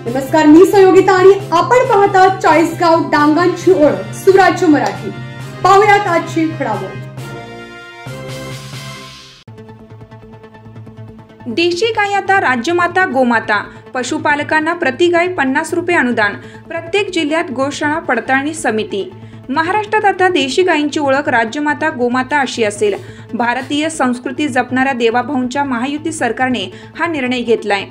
नमस्कार, मी सहयोगिता आणि आपण पाहता चाळीसगाव डांगांची ओळख सुराज्य मराठी। पाहुयात आजची घडामोड। देशी गाय आता राज्यमाता गोमाता। पशुपालकांना प्रति गाय 50 रुपये अनुदान। प्रत्येक जिल्ह्यात गोशाळा पडताळणी समिती। महाराष्ट्रात आता देशी गायींची ओळख राज्यमाता गोमाता अशी असेल। भारतीय संस्कृती जपणाऱ्या देवाभाऊंच्या महायुती सरकारने हा निर्णय घेतलाय।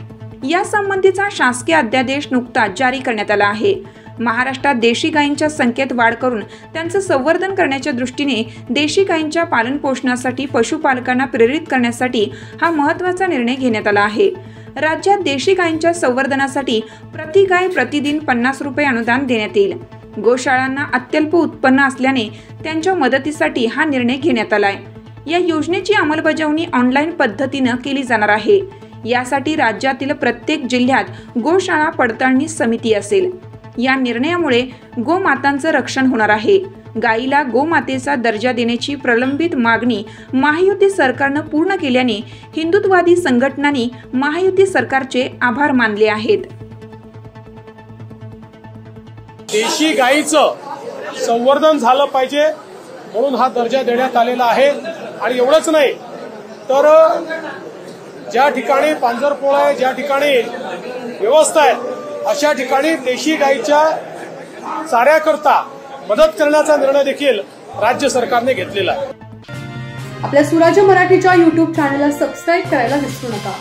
या संबंधीचा शासकीय अध्यादेश नुकताच जारी करण्यात आला आहे। महाराष्ट्रात देशी गायींच्या संख्येत वाढ करून त्यांचं संवर्धन करण्याच्या दृष्टीने देशी गायींच्या पालन पोषणासाठी पशुपालकांना प्रेरित करण्यासाठी हा महत्त्वाचा निर्णय घेण्यात आला आहे। राज्यात देशी गायींच्या संवर्धनासाठी प्रति गाय प्रतिदिन 50 रुपये अनुदान देण्यात येईल। गोशाळांना अत्यल्प उत्पन्न असल्याने त्यांच्या मदतीसाठी हा निर्णय घेण्यात आलाय। या योजनेची अंमलबजावणी ऑनलाईन पद्धतीने केली जाणार आहे। यासाठी राज्यातील प्रत्येक जिल्ह्यात गोशाळा पडताळणी समिती असेल। या निर्णयामुळे गोमातांचं रक्षण होणार आहे। गायीला गोमातेचा दर्जा देण्याची प्रलंबित मागणी महायुती सरकारनं पूर्ण केल्याने हिंदुत्ववादी संघटनांनी महायुती सरकारचे आभार मानले आहेत। देशी गायीचं संवर्धन झालं पाहिजे म्हणून हा दर्जा देण्यात आलेला आहे। आणि एवढंच नाही तर ज्या ठिकाणी पांजरपोळ आहे, ज्या ठिकाणी व्यवस्था आहे, अशा ठिकाणी देशी गायीच्या चाऱ्याकरता मदत करण्याचा निर्णय देखील राज्य सरकारने घेतलेला आहे। आपल्या सुराज्य मराठीच्या YouTube चॅनलला सबस्क्राइब करायला विसरू नका।